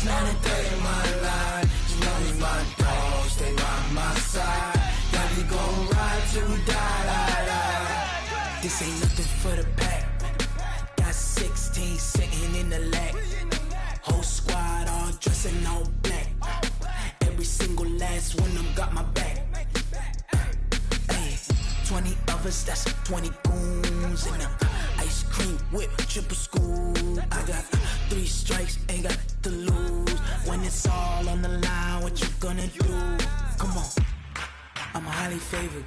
It's not a day in my life. You know me, my dog, stay by my side. Yeah, we gon' ride till we die. This ain't nothing for the pack. Got 16 sitting in the lag. Whole squad all dressing all black. Every single last one of them got my back. Hey, 20 of us, that's 20 goons in the ice cream whip, triple school. I got 3 strikes, ain't got to lose. When it's all on the line, what you gonna do? Come on, I'm highly favored.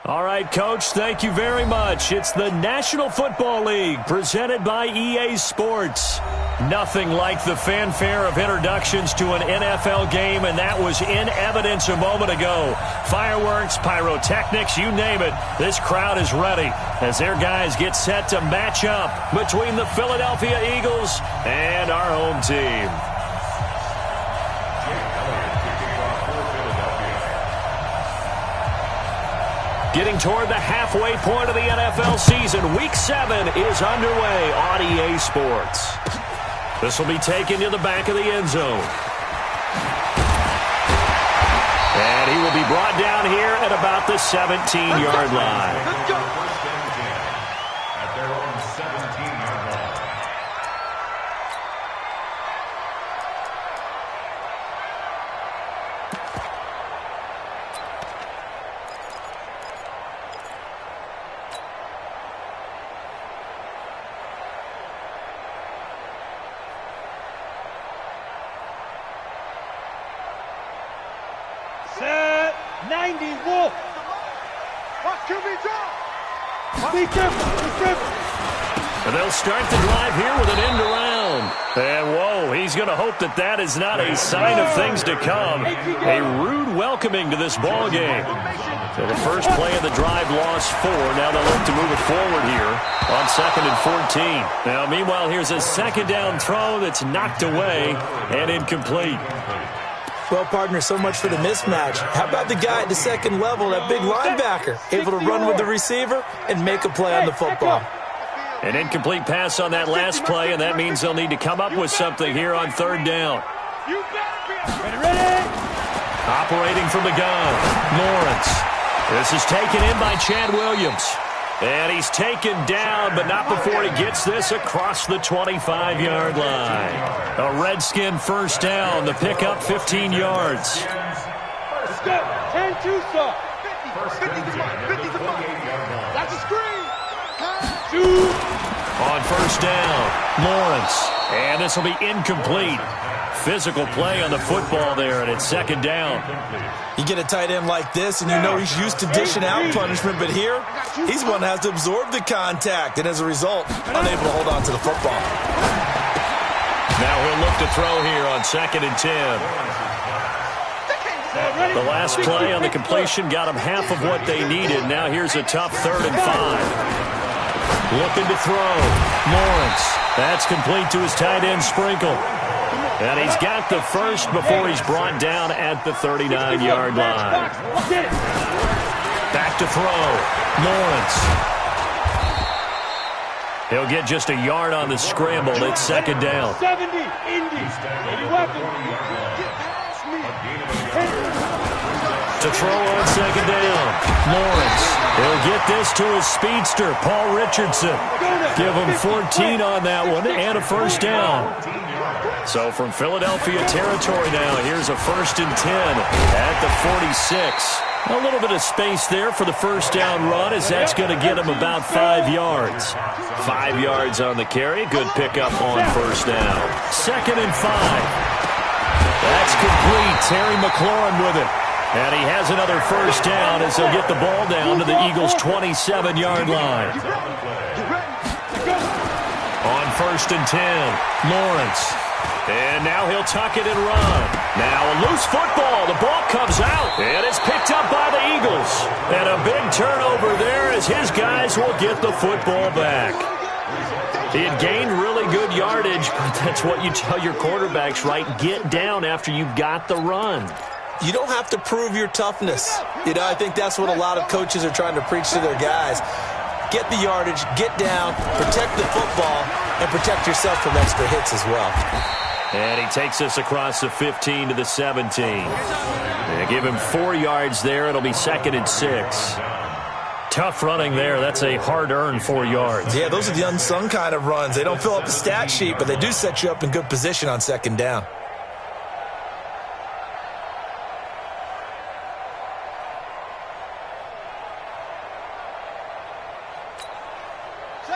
All right, Coach, thank you very much. It's the National Football League presented by EA Sports. Nothing like the fanfare of introductions to an NFL game, and that was in evidence a moment ago. Fireworks, pyrotechnics, you name it. This crowd is ready as their guys get set to match up between the Philadelphia Eagles and our home team. Getting toward the halfway point of the NFL season, Week 7 is underway on EA Sports. This will be taken to the back of the end zone. And he will be brought down here at about the 17-yard line. At their own 17-yard line. Set 90 Wolf. Watch QB drop. Be careful. Be careful. And they'll start the drive here with an end around. And whoa, he's going to hope that that is not a sign of things to come. A rude welcoming to this ball game. So the first play of the drive lost 4. Now they'll look to move it forward here on 2nd and 14. Now meanwhile, here's a second down throw that's knocked away and incomplete. Well, partner, so much for the mismatch. How about the guy at the second level, that big linebacker, able to run with the receiver and make a play on the football? An incomplete pass on that last play, and that means they'll need to come up with something here on 3rd down. Ready. Operating from the gun, Lawrence. This is taken in by Chad Williams. And he's taken down, but not before he gets this across the 25-yard line. A Redskin first down, the pickup 15 yards. Let's go. 10-2, sir. 50. That's a screen. On first down, Lawrence. And this will be incomplete. Physical play on the football there, and it's 2nd down. You get a tight end like this, and you know he's used to dishing out punishment, but here, he's one that has to absorb the contact, and as a result, unable to hold on to the football. Now he'll look to throw here on 2nd and 10. The last play on the completion got him half of what they needed. Now here's a tough 3rd and 5. Looking to throw. Lawrence. That's complete to his tight end, Sprinkle. And he's got the first before he's brought down at the 39-yard line. Back to throw. Lawrence. He'll get just a yard on the scramble. It's 2nd down. 70, Indy. To throw on 2nd down. Lawrence. He'll get this to his speedster, Paul Richardson. Give him 14 on that one and a first down. So from Philadelphia territory now, here's a 1st and 10 at the 46. A little bit of space there for the first down run, as that's going to get him about 5 yards. 5 yards on the carry. Good pickup on first down. 2nd and 5. That's complete. Terry McLaurin with it. And he has another first down as they'll get the ball down to the Eagles' 27-yard line. On 1st and 10, Lawrence. And now he'll tuck it and run. Now a loose football. The ball comes out. And it's picked up by the Eagles. And a big turnover there as his guys will get the football back. He had gained really good yardage, but that's what you tell your quarterbacks, right? Get down after you've got the run. You don't have to prove your toughness. You know, I think that's what a lot of coaches are trying to preach to their guys. get the yardage, get down, protect the football, and protect yourself from extra hits as well. And he takes us across the 15 to the 17. They give him 4 yards there. It'll be 2nd and 6. Tough running there. That's a hard-earned 4 yards. Yeah, those are the unsung kind of runs. They don't fill up the stat sheet, but they do set you up in good position on 2nd down.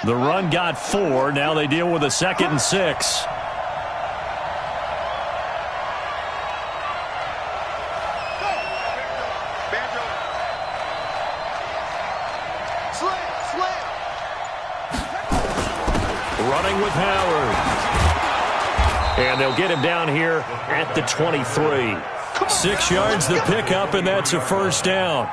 The run got 4. Now they deal with a 2nd and 6. Running with Howard. And they'll get him down here at the 23. 6 yards the pickup, and that's a 1st down.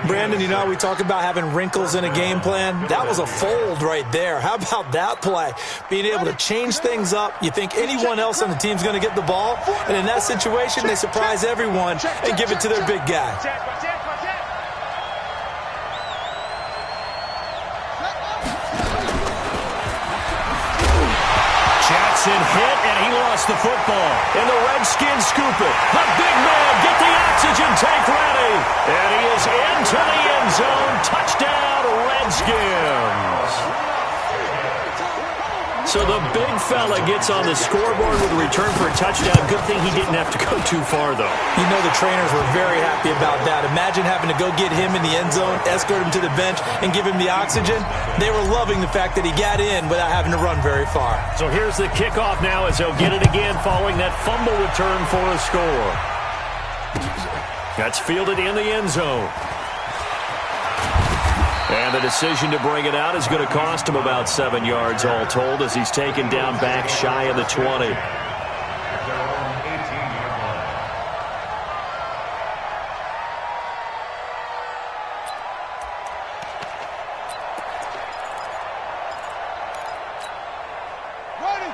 Brandon, you know, we talk about having wrinkles in a game plan. That was a fold right there. How about that play? Being able to change things up. You think anyone else on the team's going to get the ball, and in that situation, they surprise everyone and give it to their big guy. Jackson hit, and he lost the football. And the Redskins scoop it. The big man, get the oxygen tank ready. And he is into the end zone. Touchdown, Redskins. So the big fella gets on the scoreboard with a return for a touchdown. Good thing he didn't have to go too far, though. You know the trainers were very happy about that. Imagine having to go get him in the end zone, escort him to the bench, and give him the oxygen. They were loving the fact that he got in without having to run very far. So here's the kickoff now as they'll get it again following that fumble return for a score. That's fielded in the end zone. And the decision to bring it out is going to cost him about 7 yards all told as he's taken down back shy of the 20.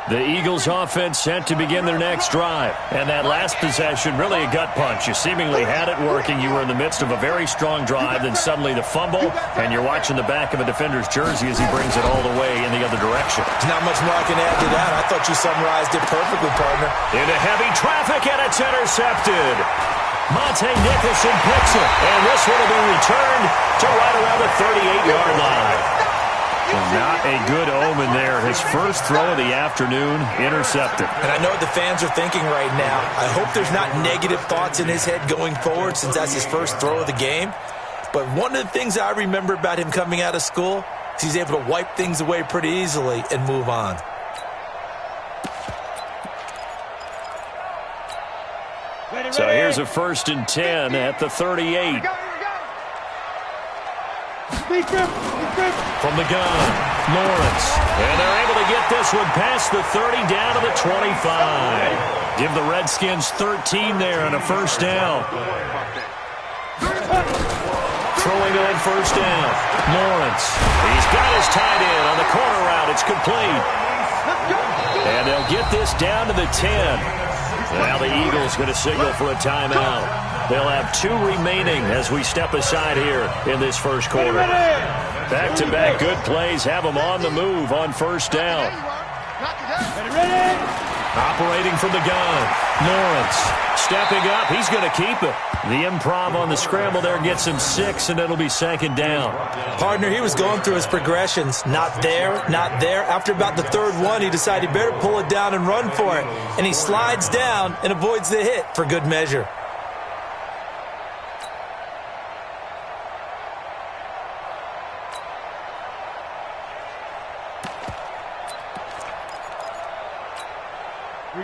The Eagles offense set to begin their next drive. And that last possession, really a gut punch. You seemingly had it working. You were in the midst of a very strong drive. Then suddenly the fumble, and you're watching the back of a defender's jersey as he brings it all the way in the other direction. There's not much more I can add to that. I thought you summarized it perfectly, partner. Into heavy traffic, and it's intercepted. Monte Nicholson picks it, and this one will be returned to right around the 38-yard line. Not a good omen there. His first throw of the afternoon, intercepted. And I know what the fans are thinking right now. I hope there's not negative thoughts in his head going forward since that's his first throw of the game. But one of the things I remember about him coming out of school is he's able to wipe things away pretty easily and move on. So here's a 1st and 10 at the 38. From the gun, Lawrence. And they're able to get this one past the 30 down to the 25. Give the Redskins 13 there and a 1st down. Throwing on 1st down, Lawrence. He's got his tight end on the corner route. It's complete. And they'll get this down to the 10. Now the Eagles going to signal for a timeout. They'll have 2 remaining as we step aside here in this first quarter. Back-to-back good plays have them on the move on 1st down. Operating from the gun, Lawrence stepping up. He's going to keep it. The improv on the scramble there gets him 6, and it'll be 2nd down. Partner, he was going through his progressions. Not there, not there. After about the 3rd one, he decided he better pull it down and run for it. And he slides down and avoids the hit for good measure.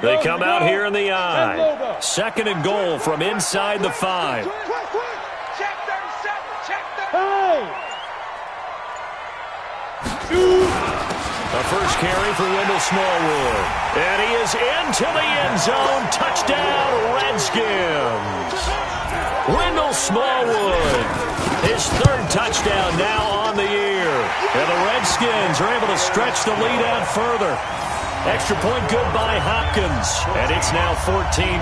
They come out here in the eye. 2nd and goal from inside the 5. The first carry for Wendell Smallwood. And he is into the end zone. Touchdown, Redskins. Wendell Smallwood. His 3rd touchdown now on the year. And the Redskins are able to stretch the lead out further. Extra point good by Hopkins, and it's now 14-0.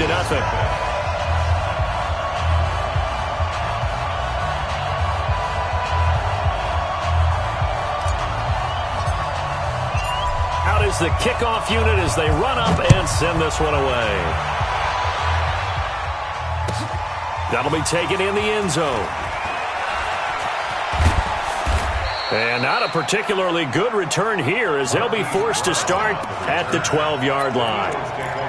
Out is the kickoff unit as they run up and send this one away. That'll be taken in the end zone. And not a particularly good return here as they'll be forced to start at the 12-yard line.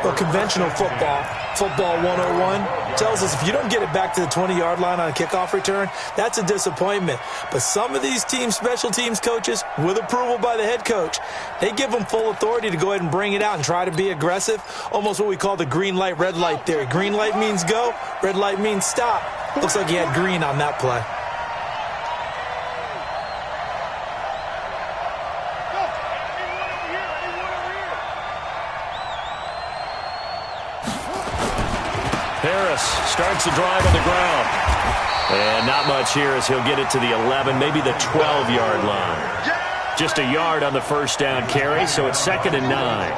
Well, conventional football 101, tells us if you don't get it back to the 20-yard line on a kickoff return, that's a disappointment. But some of these special teams coaches, with approval by the head coach, they give them full authority to go ahead and bring it out and try to be aggressive, almost what we call the green light, red light theory. Green light means go, red light means stop. Looks like he had green on that play. Harris starts the drive on the ground. And not much here as he'll get it to the 11, maybe the 12-yard line. Just a yard on the first down carry, so it's 2nd and 9.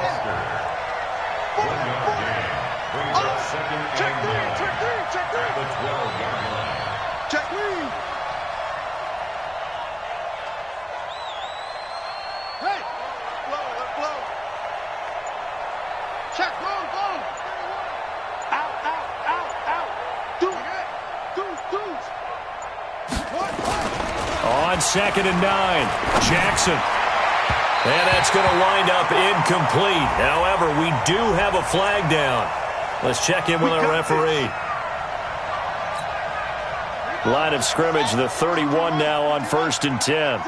On 2nd and 9, Jackson. And that's going to wind up incomplete. However, we do have a flag down. Let's check in with our referee. Line of scrimmage, the 31 now on 1st and 10.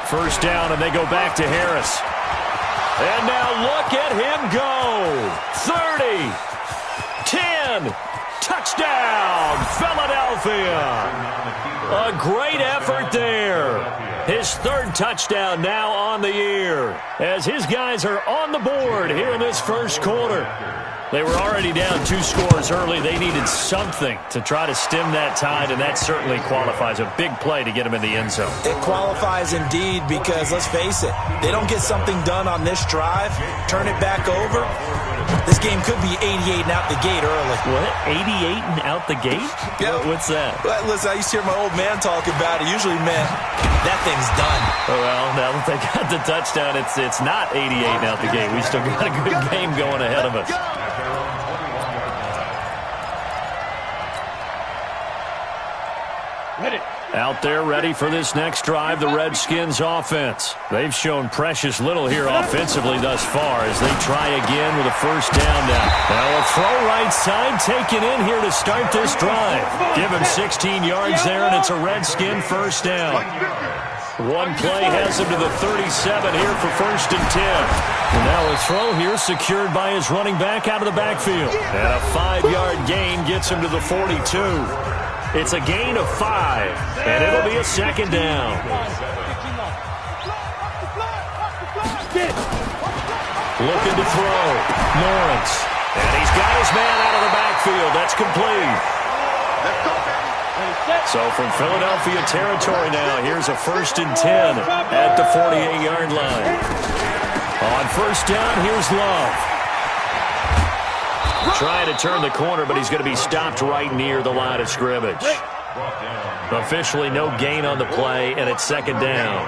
First down, and they go back to Harris. And now look at him go. 30, 10, touchdown, Philadelphia. A great effort there. His 3rd touchdown now on the year as his guys are on the board here in this first quarter. They were already down 2 scores early. They needed something to try to stem that tide, and that certainly qualifies. A big play to get them in the end zone. It qualifies indeed because, let's face it, they don't get something done on this drive, turn it back over. This game could be 88 and out the gate early. What? 88 and out the gate? Yeah. What's that? Well, listen, I used to hear my old man talk about it. Usually meant that thing's done. Well, now that they got the touchdown, it's not 88 and out the gate. We still got a good game going ahead of us. Out there ready for this next drive, the Redskins offense. They've shown precious little here offensively thus far as they try again with a first down now. Now a throw right side taken in here to start this drive. Give him 16 yards there, and it's a Redskin first down. One play has him to the 37 here for 1st and 10. And now a throw here secured by his running back out of the backfield. And a 5-yard gain gets him to the 42. It's a gain of 5, and it'll be a 2nd down. Looking to throw. Lawrence. And he's got his man out of the backfield. That's complete. So from Philadelphia territory now, here's a 1st and 10 at the 48-yard line. On first down, here's Love. Trying to turn the corner, but he's going to be stopped right near the line of scrimmage. Officially no gain on the play, and it's 2nd down.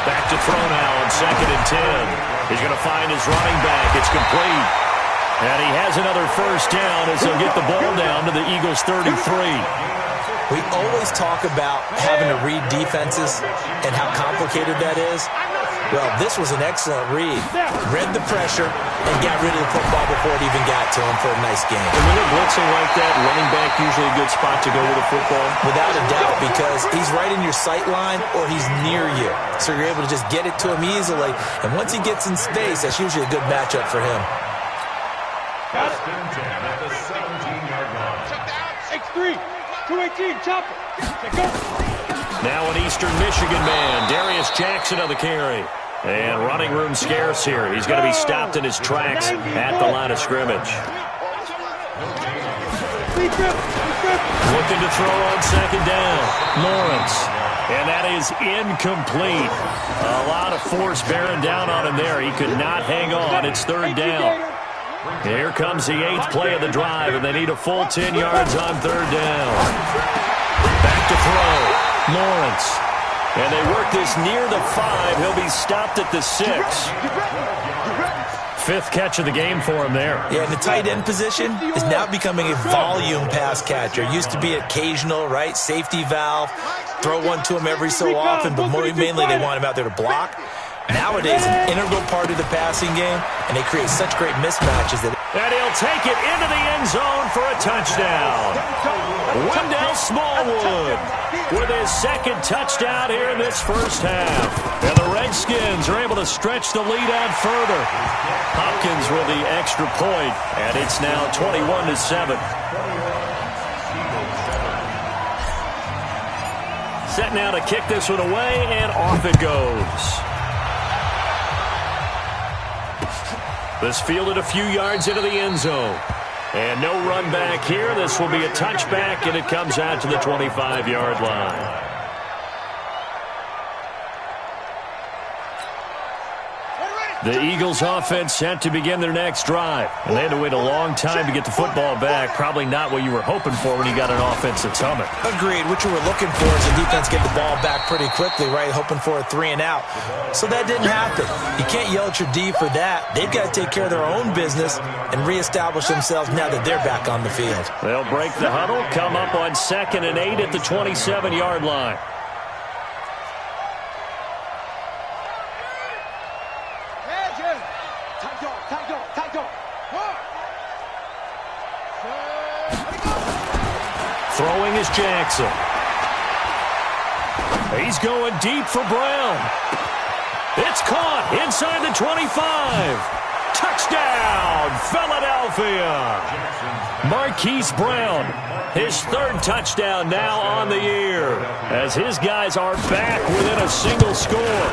Back to throw now on 2nd and 10. He's going to find his running back. It's complete. And he has another first down as he'll get the ball down to the Eagles' 33. We always talk about having to read defenses and how complicated that is. Well, this was an excellent read. Read the pressure and got rid of the football before it even got to him for a nice game. And when they're blitzing like that, running back usually a good spot to go with the football? Without a doubt, because he's right in your sight line or he's near you. So you're able to just get it to him easily. And once he gets in space, that's usually a good matchup for him. First and 10 at the 17-yard line. X3, 218, chopper. Go. Now an Eastern Michigan man, Darius Jackson on the carry. And running room scarce here. He's going to be stopped in his tracks at the line of scrimmage. Looking to throw on 2nd down. Lawrence. And that is incomplete. A lot of force bearing down on him there. He could not hang on. It's 3rd down. Here comes the 8th play of the drive, and they need a full 10 yards on 3rd down. Back to throw. Lawrence. And they work this near the 5. He'll be stopped at the 6. 5th catch of the game for him there. Yeah, and the tight end position is now becoming a volume pass catcher. Used to be occasional, right? Safety valve. Throw one to him every so often, but mainly they want him out there to block. Nowadays, an integral part of the passing game, and they create such great mismatches that... And he'll take it into the end zone for a touchdown. Wendell Smallwood with his 2nd touchdown here in this first half. And the Redskins are able to stretch the lead out further. Hopkins with the extra point, and it's now 21-7. Set now to kick this one away, and off it goes. This fielded a few yards into the end zone. And no run back here. This will be a touchback, and it comes out to the 25-yard line. The Eagles offense set to begin their next drive. And they had to wait a long time to get the football back. Probably not what you were hoping for when you got an offense that's humming. Agreed. What you were looking for is the defense get the ball back pretty quickly, right? Hoping for a 3 and out. So that didn't happen. You can't yell at your D for that. They've got to take care of their own business and reestablish themselves now that they're back on the field. They'll break the huddle, come up on 2nd and 8 at the 27-yard line. Throwing is Jackson. He's going deep for Brown. It's caught inside the 25. Touchdown, Philadelphia. Marquise Brown, his 3rd touchdown now on the year, as his guys are back within a single score.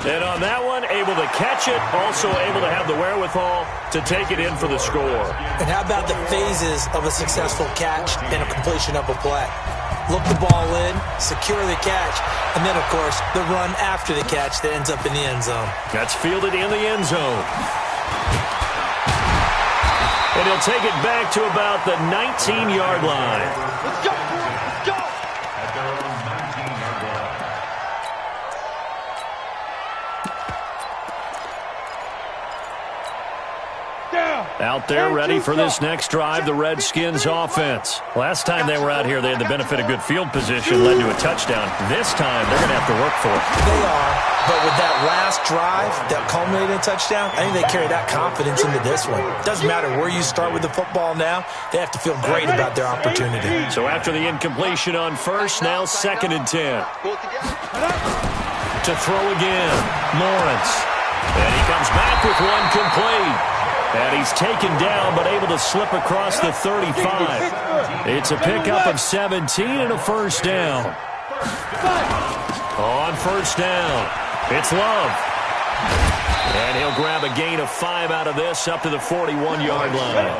And on that one, able to catch it, also able to have the wherewithal to take it in for the score. And how about the phases of a successful catch and a completion of a play? Look the ball in, secure the catch, and then, of course, the run after the catch that ends up in the end zone. That's fielded in the end zone. And he'll take it back to about the 19-yard line. Let's go! Let's go! At their own 19-yard line. Out there ready for this next drive, the Redskins offense. Last time they were out here, they had the benefit of good field position, led to a touchdown. This time, they're going to have to work for it. They are, but with that last drive that culminated in a touchdown, I think they carry that confidence into this one. Doesn't matter where you start with the football now, they have to feel great about their opportunity. So after the incompletion on 1st, now 2nd and 10. To throw again, Lawrence. And he comes back with one complete. And he's taken down, but able to slip across the 35. It's a pickup of 17 and a first down. On first down, it's Love. And he'll grab a gain of 5 out of this up to the 41-yard line.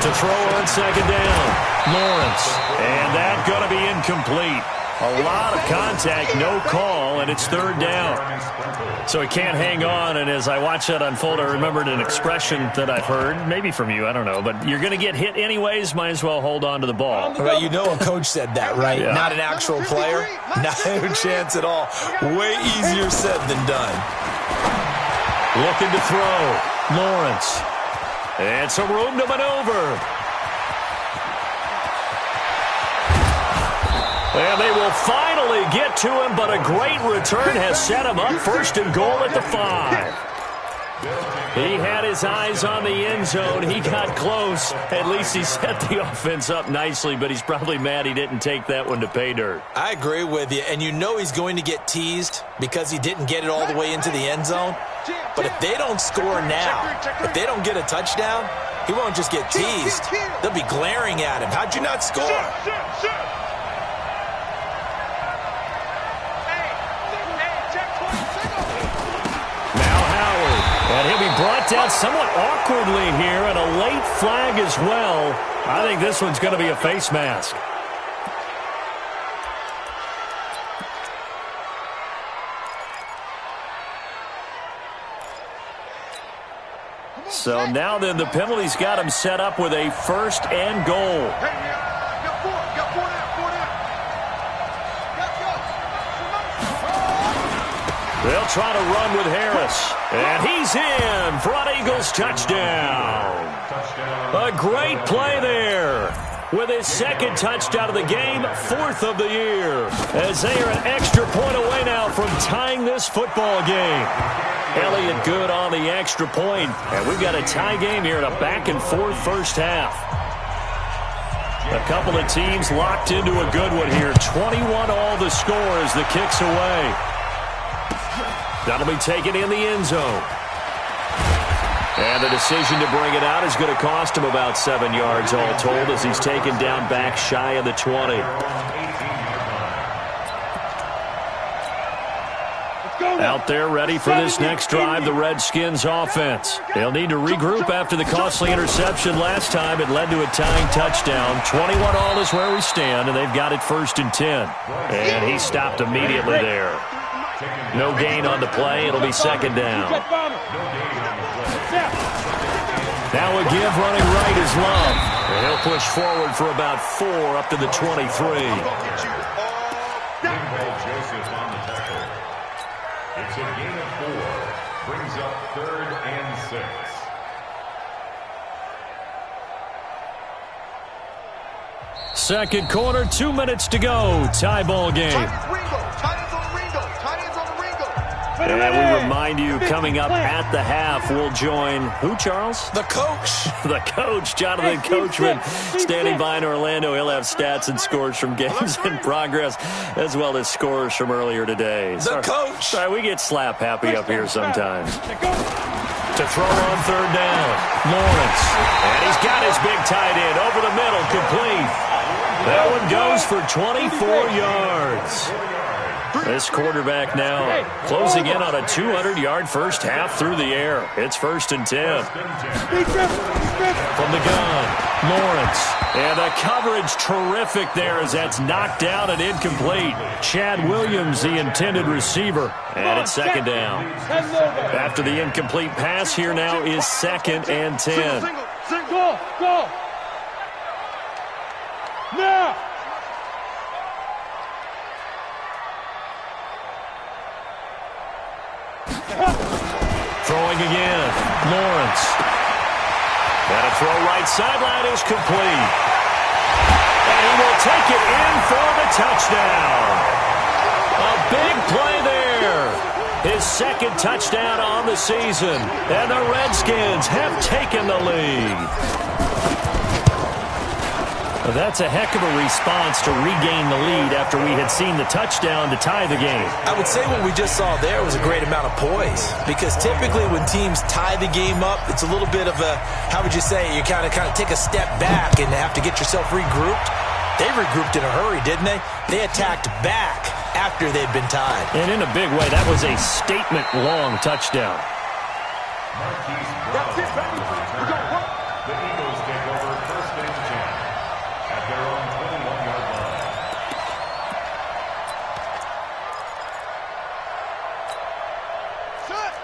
To throw on 2nd down, Lawrence. And that's going to be incomplete. A lot of contact, no call, and it's 3rd down. So he can't hang on, and as I watch that unfold, I remembered an expression that I've heard, maybe from you, I don't know, but you're going to get hit anyways, might as well hold on to the ball. Right, you know a coach said that, right? Yeah. Not an actual player? Not a chance at all. Way easier said than done. Looking to throw, Lawrence. And some room to maneuver. And they will finally get to him, but a great return has set him up 1st and goal at the 5. He had his eyes on the end zone. He got close. At least he set the offense up nicely, but he's probably mad he didn't take that one to pay dirt. I agree with you, and you know he's going to get teased because he didn't get it all the way into the end zone. But if they don't score now, if they don't get a touchdown, he won't just get teased. They'll be glaring at him. How'd you not score? And he'll be brought down somewhat awkwardly here, and a late flag as well. I think this one's going to be a face mask. So now then, the penalty's got him set up with a 1st and goal. They'll try to run with Harris. And he's in for an Eagles touchdown. A great play there. With his 2nd touchdown of the game, 4th of the year. As they are an extra point away now from tying this football game. Elliott good on the extra point. And we've got a tie game here in a back-and-forth first half. A couple of teams locked into a good one here. 21 all the score as the kick's away. That'll be taken in the end zone. And the decision to bring it out is going to cost him about 7 yards all told as he's taken down back shy of the 20. Out there ready for this next drive, the Redskins offense. They'll need to regroup after the costly interception last time. It led to a tying touchdown. 21 all is where we stand, and they've got it 1st and 10. And he stopped immediately there. No gain on the play. It'll be 2nd down. Now a give running right is Love. And he'll push forward for about 4 up to the 23. Joseph on the tackle. It's a gain of 4. Brings up 3rd and 6. Second quarter, 2 minutes to go. Tie ball game. And we remind you, coming up at the half, we'll join who, Charles? The coach. The coach, Jonathan Coachman, standing by in Orlando. He'll have stats and scores from games in progress, as well as scores from earlier today. The coach. Sorry, we get slap happy up here sometimes. To throw on 3rd down, Lawrence. And he's got his big tight end over the middle, complete. That one goes for 24 yards. This quarterback now closing in on a 200-yard first half through the air. It's 1st and 10. From the gun, Lawrence. And the coverage terrific there as that's knocked down and incomplete. Chad Williams, the intended receiver. And it's 2nd down. After the incomplete pass, here now is 2nd and 10. Go! Now! Throwing again, Lawrence. And a throw right sideline is complete. And he will take it in for the touchdown. A big play there. His 2nd touchdown on the season. And the Redskins have taken the lead. That's a heck of a response to regain the lead after we had seen the touchdown to tie the game. I would say what we just saw there was a great amount of poise, because typically when teams tie the game up, it's a little bit of a, how would you say, you kind of take a step back and have to get yourself regrouped. They regrouped in a hurry, didn't they? They attacked back after they'd been tied. And in a big way, that was a statement-long touchdown. That's it, baby. We got one. The Eagles take over 1st and 10 at their own 21-yard line.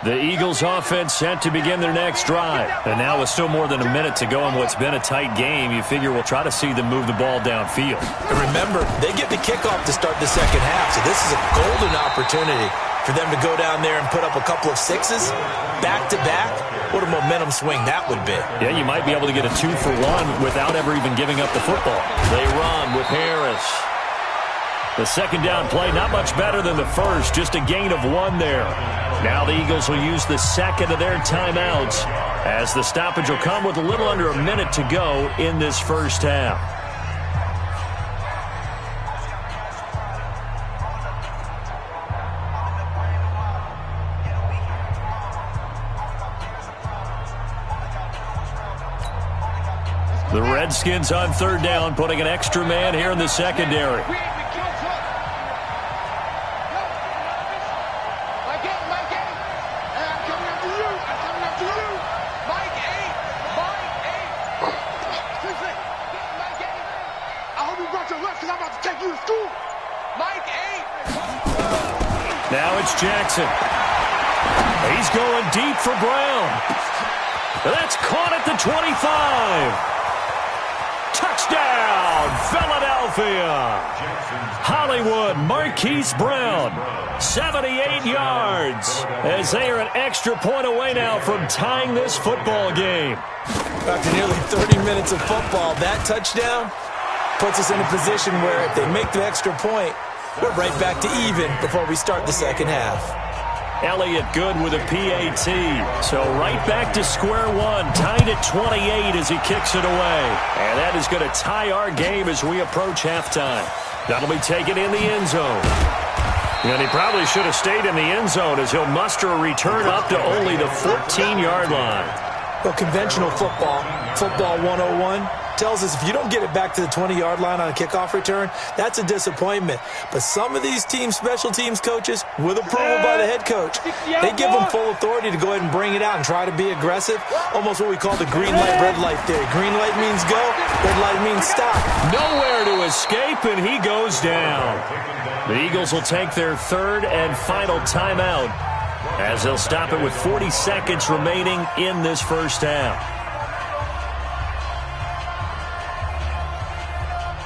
The Eagles offense set to begin their next drive. And now with still more than a minute to go in what's been a tight game, you figure we'll try to see them move the ball downfield. And remember, they get the kickoff to start the 2nd half, so this is a golden opportunity for them to go down there and put up a couple of 6s back-to-back. What a momentum swing that would be. Yeah, you might be able to get a 2-for-1 without ever even giving up the football. They run with Harris. The 2nd down play, not much better than the first, just a gain of 1 there. Now the Eagles will use the 2nd of their timeouts as the stoppage will come with a little under a minute to go in this first half. The Redskins on 3rd down, putting an extra man here in the secondary. Now it's Jackson. He's going deep for Brown. That's caught at the 25. Touchdown, Philadelphia. Hollywood Marquise Brown, 78 yards, as they are an extra point away now from tying this football game. After nearly 30 minutes of football, that touchdown puts us in a position where if they make the extra point, we're right back to even before we start the second half. Elliott good with a PAT. So right back to square one, tied at 28 as he kicks it away. And that is going to tie our game as we approach halftime. That'll be taken in the end zone. And he probably should have stayed in the end zone as he'll muster a return up to only the 14-yard line. Well, conventional football 101, tells us if you don't get it back to the 20-yard line on a kickoff return, that's a disappointment. But some of these special teams coaches, with approval by the head coach, they give them full authority to go ahead and bring it out and try to be aggressive, almost what we call the green light, red light theory. Green light means go, red light means stop. Nowhere to escape, and he goes down. The Eagles will take their third and final timeout as they'll stop it with 40 seconds remaining in this first half.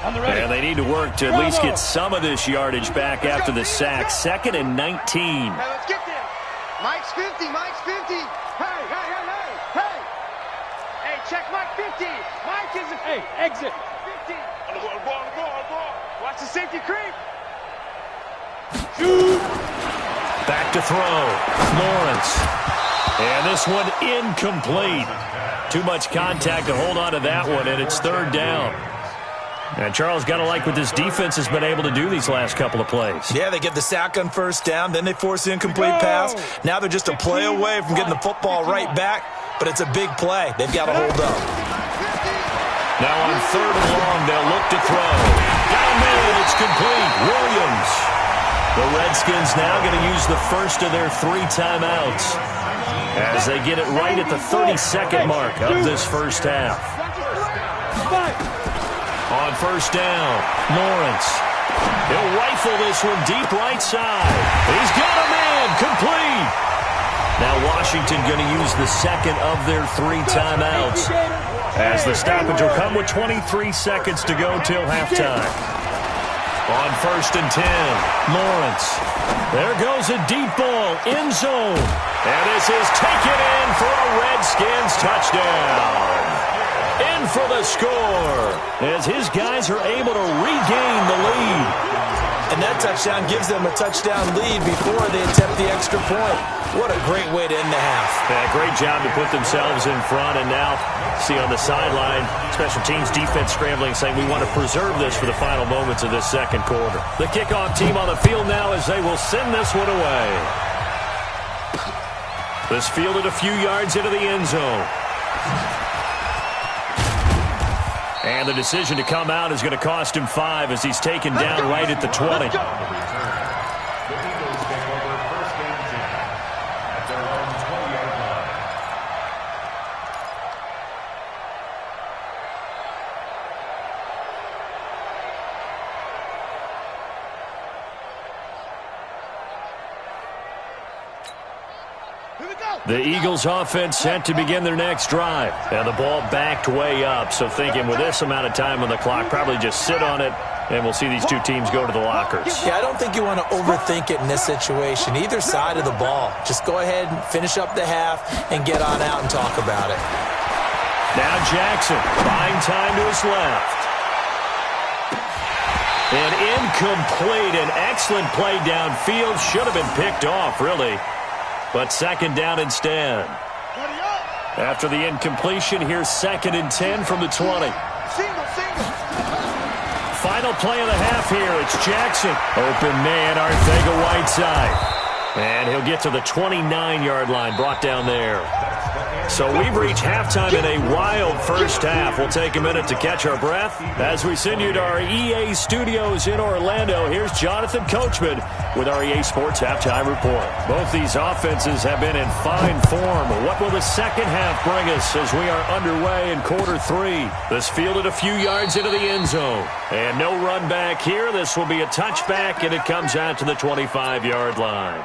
And they need to work to at least get some of this yardage back after the sack. 2nd and 19. Hey, let's get there. Mike's 50. Mike's 50. Hey. Hey, check Mike 50. Mike is a... Hey, exit. 50. On the ball. Watch the safety creep. Shoot. Back to throw. Lawrence. And this one incomplete. Too much contact to hold on to that one, and it's third down. And Charles, got to like what this defense has been able to do these last couple of plays. Yeah, they get the sack on first down, then they force the incomplete pass. Now they're just a play away from getting the football right back, but it's a big play. They've got to hold up. Now on 3rd and long, they'll look to throw. Got him in, it's complete. Williams. The Redskins now going to use the first of their 3 timeouts as they get it right at the 32nd mark of this first half. On first down, Lawrence. He'll rifle this one deep right side. He's got a man, complete. Now Washington going to use the second of their 3 timeouts as the stoppage will come with 23 seconds to go till halftime. On 1st and 10, Lawrence. There goes a deep ball, end zone. And this is taken in for a Redskins touchdown. In for the score as his guys are able to regain the lead. And that touchdown gives them a touchdown lead before they attempt the extra point. What a great way to end the half. Yeah, great job to put themselves in front. And now, see on the sideline, special teams defense scrambling, saying we want to preserve this for the final moments of this second quarter. The kickoff team on the field now as they will send this one away. This fielded a few yards into the end zone. And the decision to come out is going to cost him 5 as he's taken down right at the 20. The Eagles offense set to begin their next drive. And the ball backed way up. So thinking with this amount of time on the clock, probably just sit on it, and we'll see these two teams go to the lockers. Yeah, I don't think you want to overthink it in this situation. Either side of the ball. Just go ahead and finish up the half and get on out and talk about it. Now Jackson buying time to his left. An incomplete, an excellent play downfield. Should have been picked off, really. But second down instead. After the incompletion, here's 2nd and 10 from the 20. Final play of the half here. It's Jackson. Open man, Arcega-Whiteside. And he'll get to the 29-yard line, brought down there. So we've reached halftime in a wild first half. We'll take a minute to catch our breath as we send you to our EA studios in Orlando. Here's Jonathan Coachman with our EA Sports Halftime Report. Both these offenses have been in fine form. What will the second half bring us as we are underway in quarter 3? This fielded a few yards into the end zone. And no run back here. This will be a touchback, and it comes out to the 25-yard line.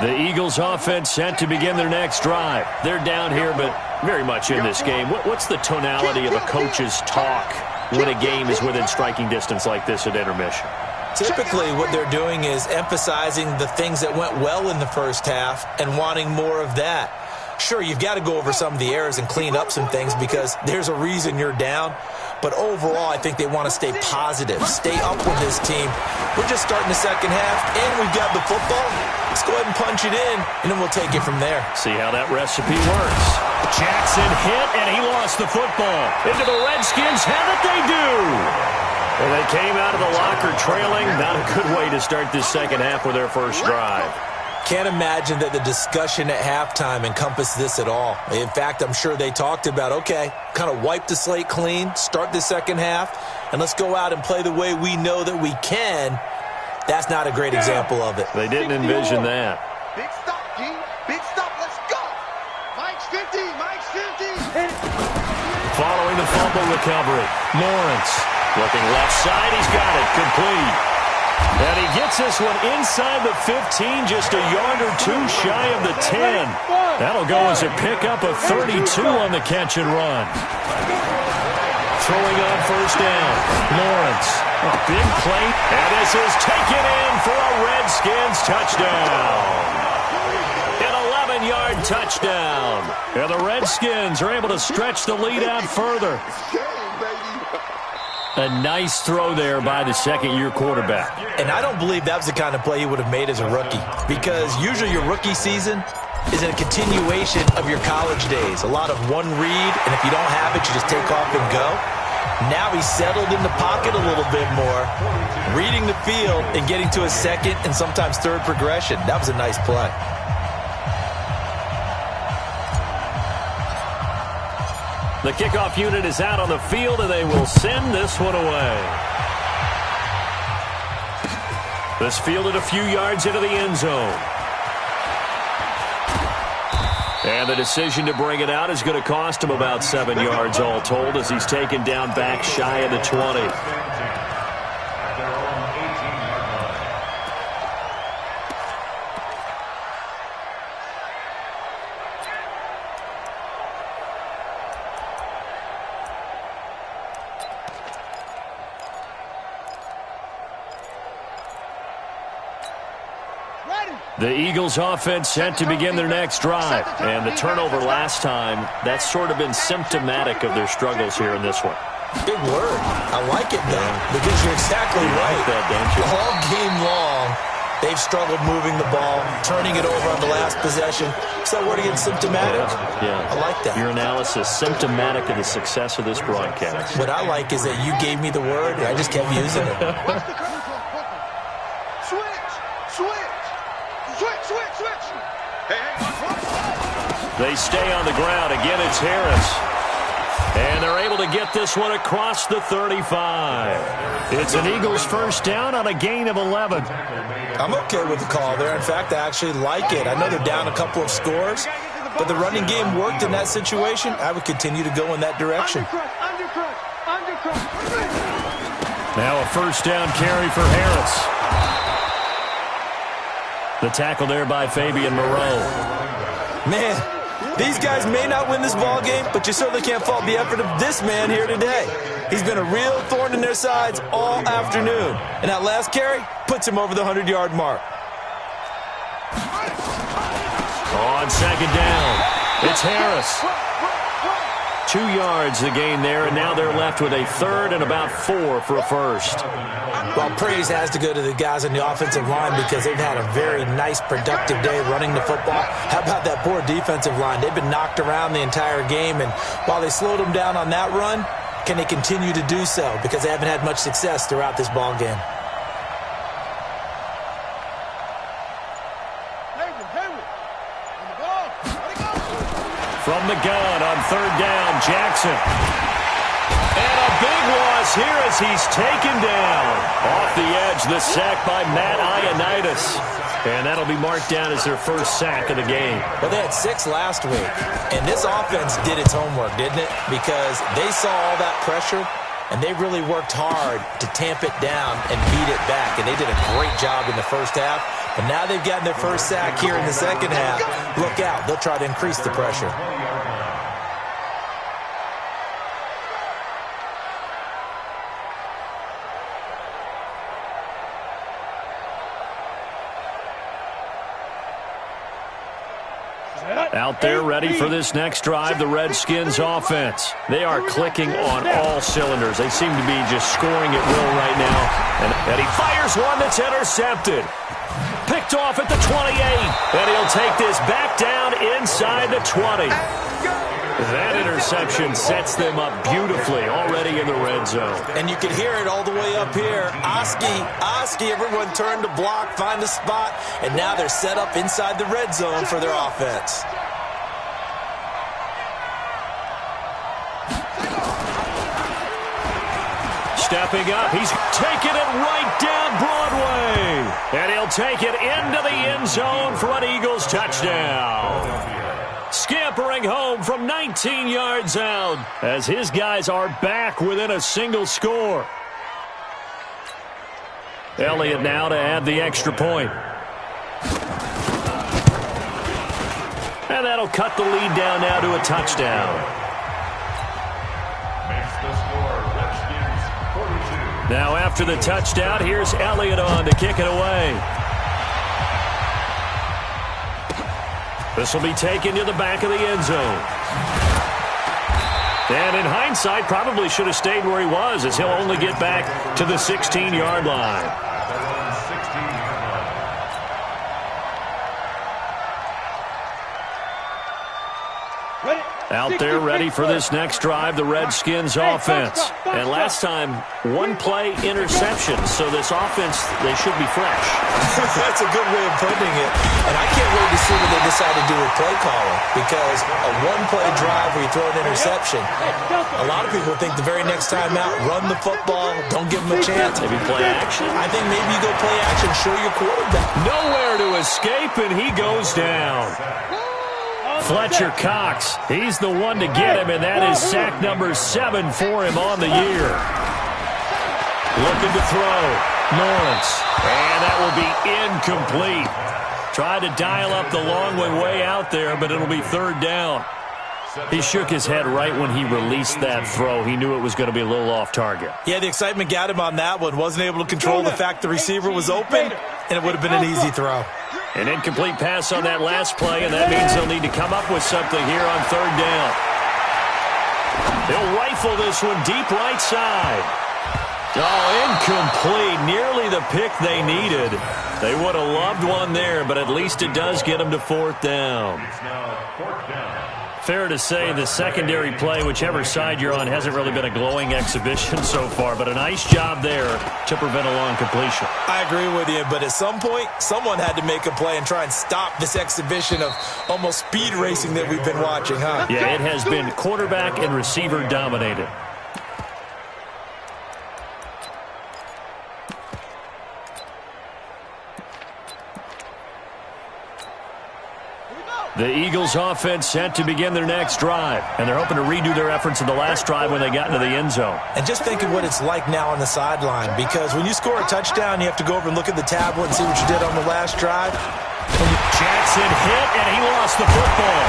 The Eagles offense set to begin their next drive. They're down here, but very much in this game. What's the tonality of a coach's talk when a game is within striking distance like this at intermission? Typically, what they're doing is emphasizing the things that went well in the first half and wanting more of that. Sure, you've got to go over some of the errors and clean up some things because there's a reason you're down. But overall, I think they want to stay positive, stay up with this team. We're just starting the second half, and we've got the football. Let's go ahead and punch it in, and then we'll take it from there. See how that recipe works. Jackson hit, and he lost the football. Into the Redskins have it, they do. And they came out of the locker trailing. Not a good way to start this second half with their first drive. Can't imagine that the discussion at halftime encompassed this at all. In fact, I'm sure they talked about, okay, kind of wipe the slate clean, start the second half, and let's go out and play the way we know that we can. That's not a great example of it. They didn't envision that. Big stop, G. Big stop. Let's go. Mike's 50. Mike's 50. Following the fumble recovery, Lawrence looking left side. He's got it. Complete. And he gets this one inside the 15, just a yard or two shy of the 10. That'll go as a pickup of 32 on the catch and run. Throwing on first down, Lawrence. A big play, and this is taken in for a Redskins touchdown. An 11-yard touchdown. And the Redskins are able to stretch the lead out further. A nice throw there by the second-year quarterback. And I don't believe that was the kind of play he would have made as a rookie, because usually your rookie season is a continuation of your college days. A lot of one read, and if you don't have it, you just take off and go. Now he's settled in the pocket a little bit more, reading the field and getting to a second and sometimes third progression. That was a nice play. The kickoff unit is out on the field, and they will send this one away. This fielded a few yards into the end zone. And the decision to bring it out is going to cost him about 7 yards all told as he's taken down back shy of the 20. The Eagles offense set to begin their next drive. And the turnover last time, that's sort of been symptomatic of their struggles here in this one. Big word. I like it, though, because you're exactly right. Like that, don't you? All game long, they've struggled moving the ball, turning it over on the last possession. Is that word again, symptomatic? Yeah. I like that. Your analysis, symptomatic of the success of this broadcast. What I like is that you gave me the word, and I just kept using it. They stay on the ground. Again, it's Harris. And they're able to get this one across the 35. It's an Eagles first down on a gain of 11. I'm okay with the call there. In fact, I actually like it. I know they're down a couple of scores, but the running game worked in that situation. I would continue to go in that direction. Now a first down carry for Harris. The tackle there by Fabian Moreau. Man, these guys may not win this ball game, but you certainly can't fault the effort of this man here today. He's been a real thorn in their sides all afternoon. And that last carry puts him over the 100-yard mark. On second down, it's Harris. 2 yards the gain there, and now they're left with a third and about 4 for a first. Well, praise has to go to the guys on the offensive line because they've had a very nice, productive day running the football. How about that poor defensive line? They've been knocked around the entire game, and while they slowed them down on that run, can they continue to do so? Because they haven't had much success throughout this ball game. From the gun on third down, Jackson. And a big loss here as he's taken down. Off the edge, the sack by Matt Ioannidis. And that'll be marked down as their first sack of the game. Well, they had 6 last week. And this offense did its homework, didn't it? Because they saw all that pressure, and they really worked hard to tamp it down and beat it back. And they did a great job in the first half. And now they've gotten their first sack here in the second half. Look out. They'll try to increase the pressure. Out there ready for this next drive, the Redskins offense. They are clicking on all cylinders. They seem to be just scoring at will right now. And he fires one that's intercepted. Picked off at the 28. And he'll take this back down inside the 20. That interception sets them up beautifully already in the red zone. And you can hear it all the way up here. Oski, everyone turned to block, find a spot, and now they're set up inside the red zone for their offense. Stepping up, he's taking it right down Broadway. And he'll take it into the end zone for an Eagles touchdown. Scampering home from 19 yards out as his guys are back within a single score. Elliott now to add the extra point. And that'll cut the lead down now to a touchdown. Makes the score Redskins 42. Now after the touchdown, here's Elliott on to kick it away. This will be taken to the back of the end zone. And in hindsight, probably should have stayed where he was, as he'll only get back to the 16-yard line. Out there ready for this next drive, the Redskins offense. And last time, one-play interception. So this offense, they should be fresh. That's a good way of putting it. And I can't wait to see what they decide to do with play calling. Because a one-play drive where you throw an interception, a lot of people think the very next time out, run the football, don't give them a chance. Maybe play action? I think maybe you go play action, show your quarterback. Nowhere to escape, and he goes down. Fletcher Cox, he's the one to get him, and that is sack number 7 for him on the year. Looking to throw. Lawrence. And that will be incomplete. Tried to dial up the long one way out there, but it'll be third down. He shook his head right when he released that throw. He knew it was going to be a little off target. Yeah, the excitement got him on that one. Wasn't able to control the fact the receiver was open, and it would have been an easy throw. An incomplete pass on that last play, and that means they'll need to come up with something here on third down. They'll rifle this one deep right side. Oh, incomplete. Nearly the pick they needed. They would have loved one there, but at least it does get them to fourth down. It's now fourth down. Fair to say the secondary play, whichever side you're on, hasn't really been a glowing exhibition so far, but a nice job there to prevent a long completion. I agree with you, but at some point, someone had to make a play and try and stop this exhibition of almost speed racing that we've been watching, huh? Yeah, it has been quarterback and receiver dominated. The Eagles offense set to begin their next drive, and they're hoping to redo their efforts in the last drive when they got into the end zone. And just think of what it's like now on the sideline, because when you score a touchdown, you have to go over and look at the tablet and see what you did on the last drive. Jackson hit, and he lost the football.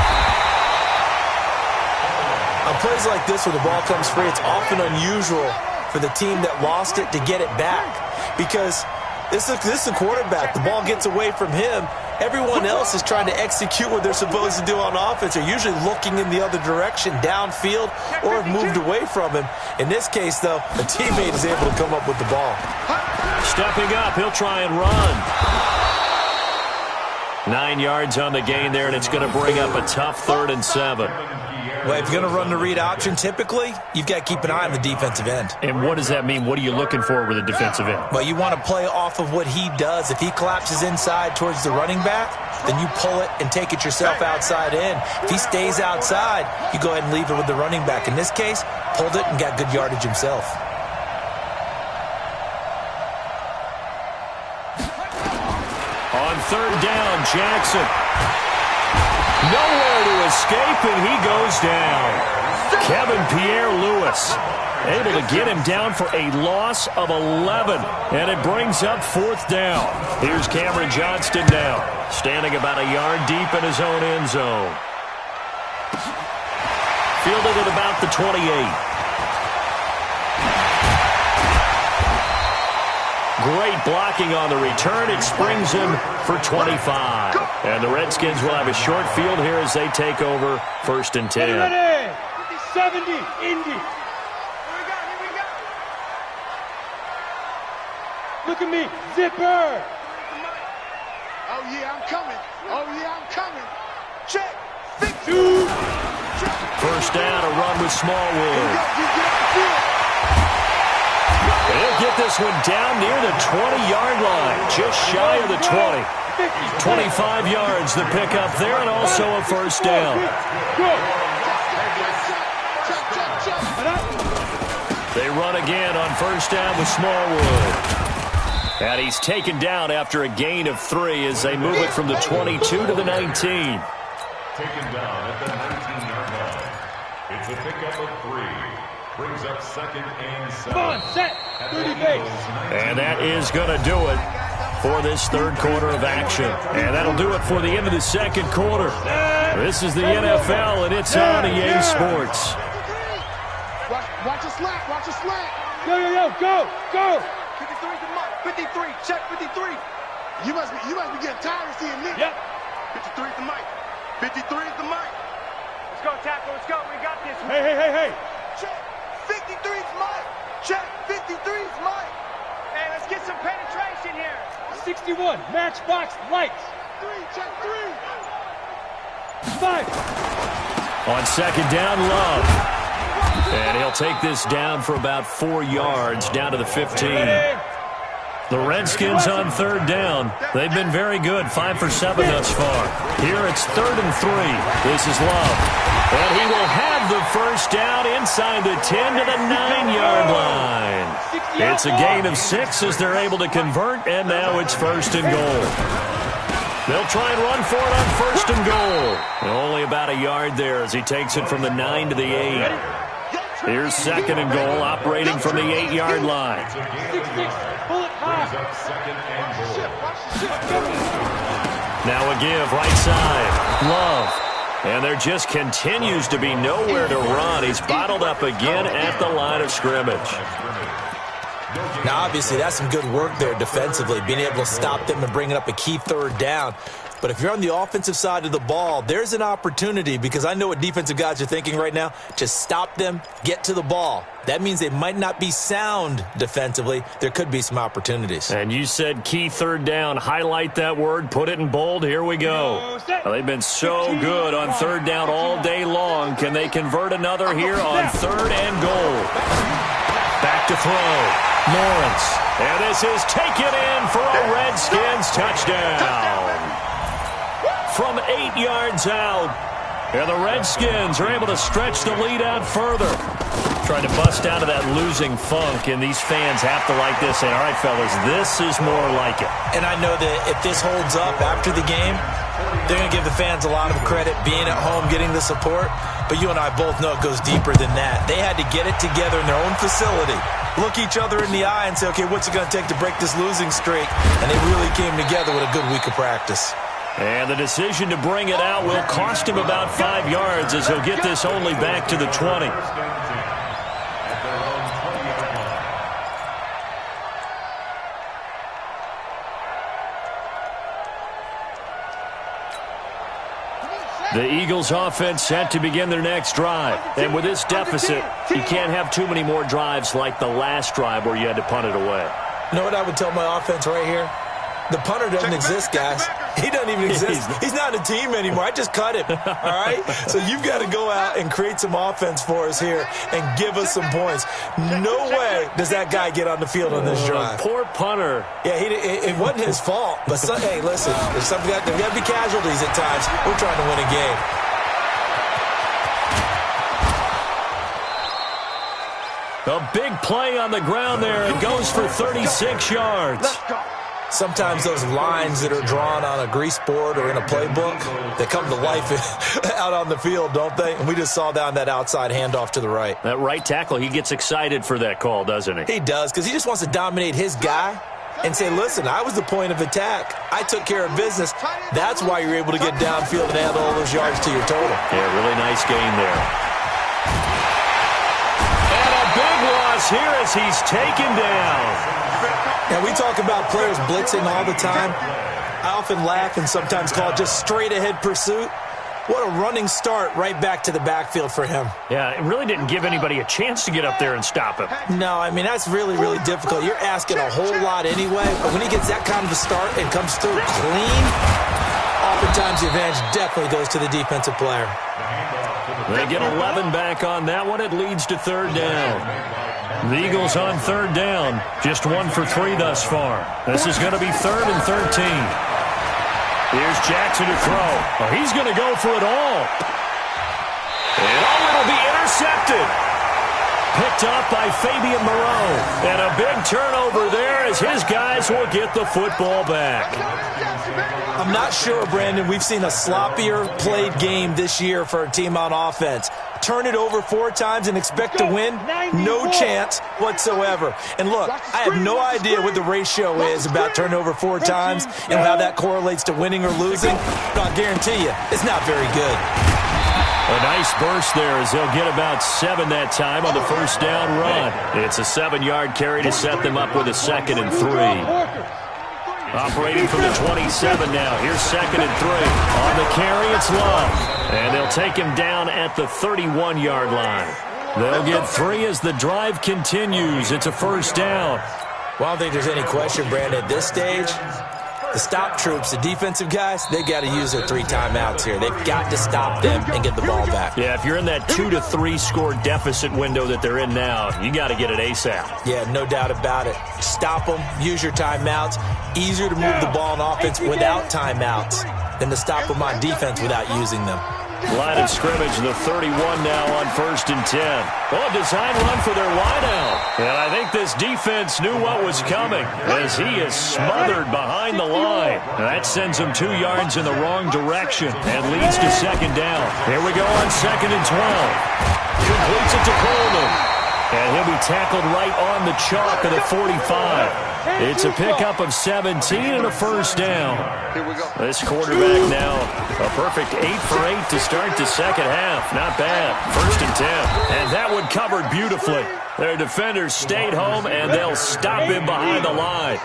On plays like this where the ball comes free, it's often unusual for the team that lost it to get it back, because this is a quarterback. The ball gets away from him. Everyone else is trying to execute what they're supposed to do on offense. They're usually looking in the other direction, downfield, or have moved away from him. In this case, though, a teammate is able to come up with the ball. Stepping up, he'll try and run. 9 yards on the gain there, and it's going to bring up a tough 3rd and 7. Well, if you're going to run the read option, typically, you've got to keep an eye on the defensive end. And what does that mean? What are you looking for with a defensive end? Well, you want to play off of what he does. If he collapses inside towards the running back, then you pull it and take it yourself outside in. If he stays outside, you go ahead and leave it with the running back. In this case, pulled it and got good yardage himself. On 3rd down, Jackson. Nowhere to escape, and he goes down. Kevin Pierre-Louis able to get him down for a loss of 11, and it brings up 4th down. Here's Cameron Johnston now, standing about a yard deep in his own end zone. Fielded at about the 28. Great blocking on the return. It springs him for 25. And the Redskins will have a short field here as they take over 1st and 10. Ready. 70, Indy. Here we go. Look at me, zipper. Oh, yeah, I'm coming. Check. 2. First down, a run with Smallwood. He'll get this one down near the 20-yard line, just shy of the 20. 25 yards the pickup there, and also a first down. They run again on first down with Smallwood. And he's taken down after a gain of 3 as they move it from the 22 to the 19. Taken down at the 19-yard line. It's a pickup of 3. Brings up 2nd and 7. Come on, set. 30 base. And that is going to do it for this 3rd quarter of action. And that'll do it for the end of the 2nd quarter. This is the NFL, and it's on EA Sports. Watch your slack. Go. 53 to Mike. 53. Check 53. You must be getting tired of seeing me. Yep. 53 to Mike. 53 to Mike. Let's go, tackle. Let's go. We got this. Hey. Check. 53's Mike. Check. 53's Mike. Hey, let's get some penetration here. 61. Matchbox lights. 3. Check 3. 5. On 2nd down, Love. And he'll take this down for about 4 yards, down to the 15. The Redskins on 3rd down. They've been very good, 5 for 7 thus far. Here it's 3rd and 3. This is Love. And he will have the first down inside the 10 to the 9-yard line. It's a gain of 6 as they're able to convert, and now it's 1st and goal. They'll try and run for it on 1st and goal. And only about a yard there as he takes it from the 9 to the 8. Here's 2nd and goal, operating from the 8-yard line. Now a give, right side. Love. And there just continues to be nowhere to run. He's bottled up again at the line of scrimmage. Now, obviously, that's some good work there defensively, being able to stop them and bringing up a key 3rd down. But if you're on the offensive side of the ball, there's an opportunity, because I know what defensive guys are thinking right now. Just stop them, get to the ball. That means they might not be sound defensively. There could be some opportunities. And you said key 3rd down. Highlight that word. Put it in bold. Here we go. Well, they've been so good on 3rd down all day long. Can they convert another here on 3rd and goal? Back to throw. Lawrence. And this is taken in for a Redskins touchdown. From 8 yards out. And the Redskins are able to stretch the lead out further. Trying to bust out of that losing funk, and these fans have to like this. Say, all right, fellas, this is more like it. And I know that if this holds up after the game, they're going to give the fans a lot of credit being at home, getting the support. But you and I both know it goes deeper than that. They had to get it together in their own facility, look each other in the eye and say, okay, what's it going to take to break this losing streak? And they really came together with a good week of practice. And the decision to bring it out will cost him about 5 yards as he'll get this only back to the 20. The Eagles offense set to begin their next drive. And with this deficit, you can't have too many more drives like the last drive where you had to punt it away. You know what I would tell my offense right here? The punter doesn't exist, guys. He doesn't even exist. He's not a team anymore. I just cut him, all right? So you've got to go out and create some offense for us here and give us some points. No way does that guy get on the field on this drive. Poor punter. Yeah, it wasn't his fault. But, hey, listen, there's got to be casualties at times. We're trying to win a game. A big play on the ground there. It goes for 36 yards. Let's go. Sometimes those lines that are drawn on a grease board or in a playbook, they come to life out on the field, don't they? And we just saw down that outside handoff to the right. That right tackle, he gets excited for that call, doesn't he? He does, because he just wants to dominate his guy and say, listen, I was the point of attack. I took care of business. That's why you're able to get downfield and add all those yards to your total. Yeah, really nice gain there. And a big loss here as he's taken down. Now, we talk about players blitzing all the time. I often laugh and sometimes call it just straight-ahead pursuit. What a running start right back to the backfield for him. Yeah, it really didn't give anybody a chance to get up there and stop him. No, I mean, that's really, really difficult. You're asking a whole lot anyway, but when he gets that kind of a start and comes through clean, oftentimes the advantage definitely goes to the defensive player. They get 11 back on that one. It leads to third down. The Eagles on third down. Just 1 for 3 thus far. This is going to be 3rd and 13. Here's Jackson to throw. Oh, he's going to go for it all. And it'll be intercepted. Picked up by Fabian Moreau. And a big turnover there as his guys will get the football back. I'm not sure, Brandon, we've seen a sloppier played game this year for a team on offense. Turn it over 4 times and expect to win? No chance whatsoever. And look, I have no idea what the ratio is about turnover 4 times and how that correlates to winning or losing. But I'll guarantee you, it's not very good. A nice burst there as they'll get about 7 that time on the first down run. It's a 7-yard carry to set them up with a 2nd and 3. Operating from the 27 now. Here's 2nd and 3. On the carry, it's Love. And they'll take him down at the 31-yard line. They'll get 3 as the drive continues. It's a first down. Well, I don't think there's any question, Brandon, at this stage. The stop troops, the defensive guys, they got to use their 3 timeouts here. They've got to stop them and get the ball back. Yeah, if you're in that 2 to 3 score deficit window that they're in now, you got to get it ASAP. Yeah, no doubt about it. Stop them, use your timeouts. Easier to move the ball on offense without timeouts than to stop them on defense without using them. Line of scrimmage, the 31 now on 1st and 10. Oh, a design run for their wideout. And I think this defense knew what was coming as he is smothered behind the line. And that sends him 2 yards in the wrong direction and leads to 2nd down. Here we go on 2nd and 12. Completes it to Coleman. And he'll be tackled right on the chalk of the 45. It's a pickup of 17 and a first down. This quarterback now, a perfect 8 for 8 to start the second half. Not bad. 1st and 10. And that one covered beautifully. Their defenders stayed home, and they'll stop him behind the line.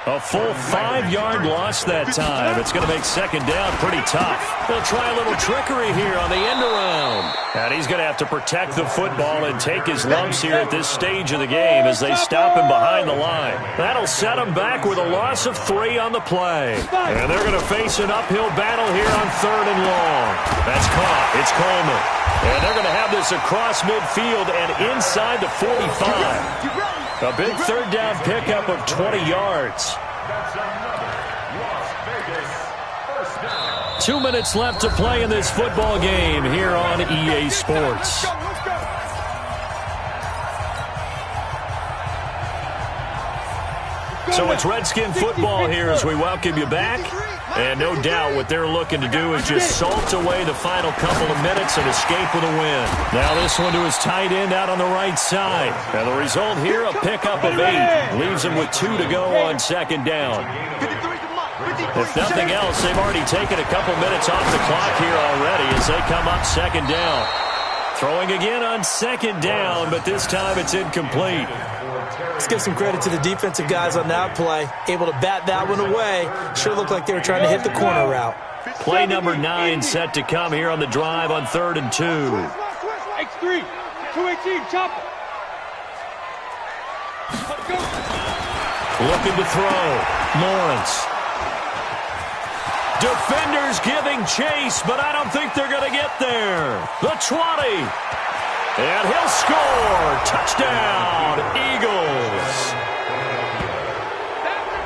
A full 5-yard loss that time. It's going to make 2nd down pretty tough. They'll try a little trickery here on the end around. And he's going to have to protect the football and take his lumps here at this stage of the game as they stop him behind the line. That'll set him back with a loss of 3 on the play. And they're going to face an uphill battle here on 3rd and long. That's caught. It's Coleman. And they're going to have this across midfield and inside the 45. A big 3rd down pickup of 20 yards. 2 minutes left to play in this football game here on EA Sports. So it's Redskin football here as we welcome you back. And no doubt what they're looking to do is just salt away the final couple of minutes and escape with a win. Now this one to his tight end out on the right side. And the result here, a pickup of 8. Leaves him with 2 to go on 2nd down. If nothing else, they've already taken a couple minutes off the clock here already as they come up 2nd down. Throwing again on 2nd down, but this time it's incomplete. Let's give some credit to the defensive guys on that play. Able to bat that one away. Sure looked like they were trying to hit the corner route. Play number 9 set to come here on the drive on 3rd and 2. X3, 218, chop. Looking to throw. Lawrence. Defenders giving chase, but I don't think they're going to get there. The 20. And he'll score. Touchdown, Eagles.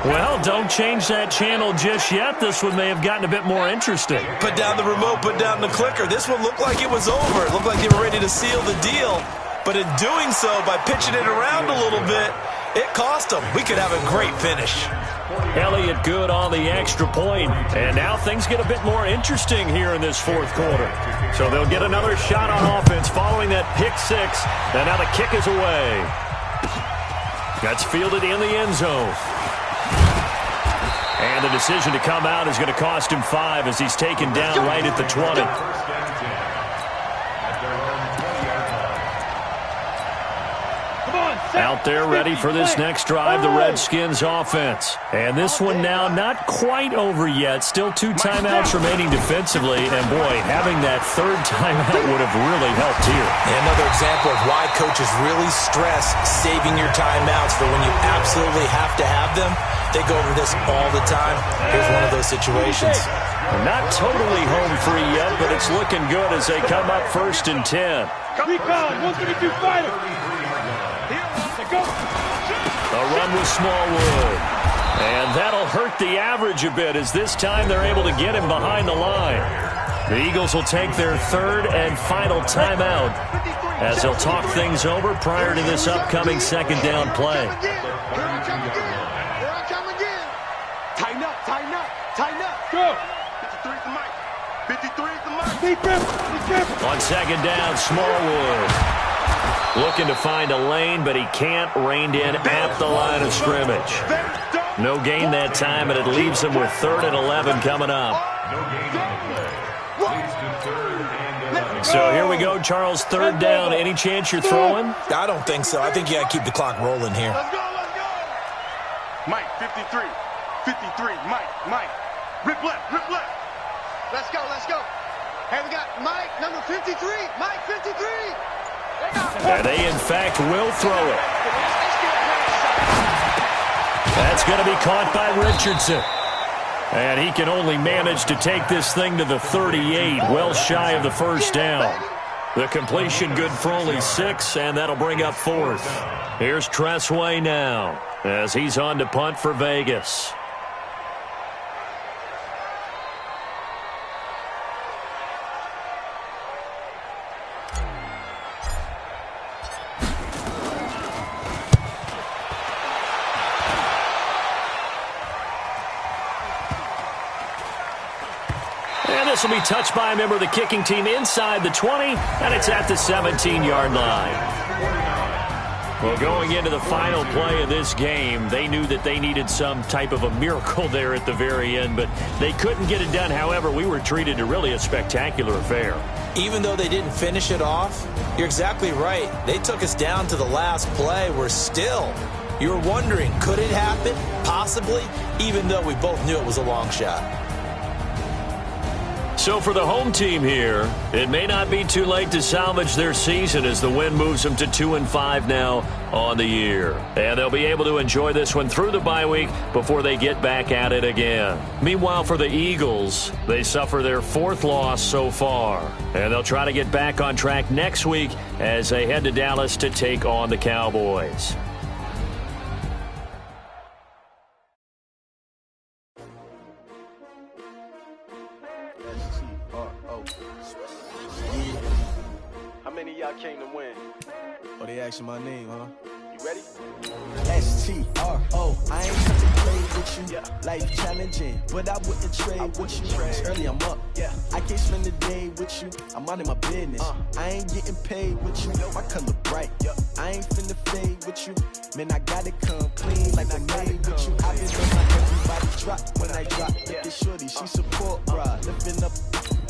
Well, don't change that channel just yet. This one may have gotten a bit more interesting. Put down the remote, put down the clicker. This one looked like it was over. It looked like they were ready to seal the deal. But in doing so, by pitching it around a little bit, It cost them. We could have a great finish. Elliott good on the extra point. And now things get a bit more interesting here in this fourth quarter. So they'll get another shot on offense following that pick six. And now the kick is away. That's fielded in the end zone. And the decision to come out is going to cost him 5 as he's taken down right at the 20. Out there ready for this next drive, the Redskins offense. And this one now not quite over yet. Still 2 timeouts remaining defensively. And, boy, having that third timeout would have really helped here. Another example of why coaches really stress saving your timeouts for when you absolutely have to have them. They go over this all the time. Here's one of those situations. Not totally home free yet, but it's looking good as they come up 1st and 10. Recon, 132 fighter. A run with Smallwood. And that'll hurt the average a bit as this time they're able to get him behind the line. The Eagles will take their 3rd and final timeout as they'll talk things over prior to this upcoming 2nd down play. Tighten up, tighten up, tighten up. Go. 53 is the mic. 53 is the mic. On 2nd down, Smallwood. Looking to find a lane, but he can't. Reined in at the line of scrimmage. No gain that time, and it leaves him with 3rd and 11 coming up. So here we go, Charles, 3rd down. Any chance you're throwing? I don't think so. I think you got to keep the clock rolling here. Let's go, let's go. Mike, 53. 53, Mike. Rip left, rip left. Let's go, let's go. Hey, we got Mike, number 53. Mike, 53. And they, in fact, will throw it. That's going to be caught by Richardson. And he can only manage to take this thing to the 38, well shy of the 1st down. The completion good for only 6, and that'll bring up 4th. Here's Tressway now as he's on to punt for Vegas. This will be touched by a member of the kicking team inside the 20, and it's at the 17-yard line. Well, going into the final play of this game, they knew that they needed some type of a miracle there at the very end, but they couldn't get it done. However, we were treated to really a spectacular affair. Even though they didn't finish it off, you're exactly right. They took us down to the last play. We're still, you're wondering, could it happen? Possibly, even though we both knew it was a long shot. So for the home team here, it may not be too late to salvage their season as the win moves them to 2-5 now on the year. And they'll be able to enjoy this one through the bye week before they get back at it again. Meanwhile, for the Eagles, they suffer their 4th loss so far. And they'll try to get back on track next week as they head to Dallas to take on the Cowboys. Came to win. Oh, they asking my name, huh? You ready? S-T-R-O. I ain't come to play with you. Yeah. Life challenging, but I wouldn't trade with you. It's early, I'm up. Yeah. I can't spend the day with you. I'm minding my business. I ain't getting paid with you. My color bright. Yeah. I ain't finna fade with you. Man, I gotta come clean like I made with you. I been on my everybody drop when I drop. Look at shorty, she support ride. Living up.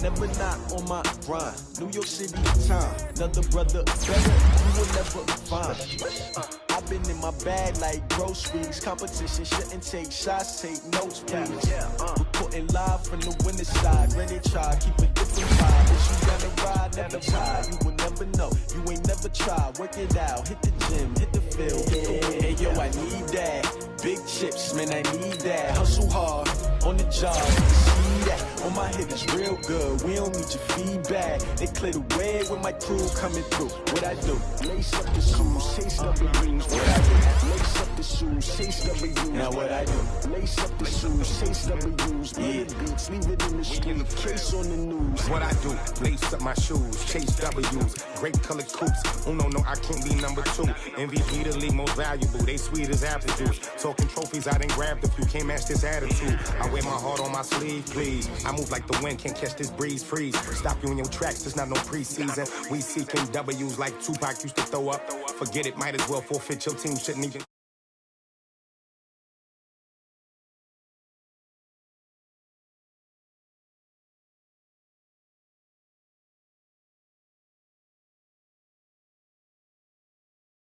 Never not on my grind. New York City time. Another brother better, you will never find. I've been in my bag like groceries. Competition shouldn't take shots, take notes, please. Reporting live from the winning side. Ready to try, keep a different vibe. But you gotta ride, never tie. You will never know. You ain't never tried. Work it out, hit the gym, hit the field, hit the win. Hey yo, I need that. Big chips, man, I need that. Hustle hard on the job. See that. On my head is real good, we don't need your feedback. They clear the way when my crew coming through. What I do? Lace up the shoes, chase W's. What I do? Lace up the shoes, chase W's. Now what I do? Lace up the shoes, chase W's. Yeah, beats, leave it in the street, case on the news. What I do? Lace up my shoes, chase W's. Great colored coops. Oh no, I can't be number 2. MVP the league most valuable. They sweet as apple juice. Talking trophies, I done grabbed a few. Can't match this attitude. I wear my heart on my sleeve, please. I move like the wind, can't catch this breeze. Freeze. Stop you in your tracks. There's not no preseason. We seeking W's like Tupac used to throw up. Forget it, might as well forfeit. Your team shouldn't even.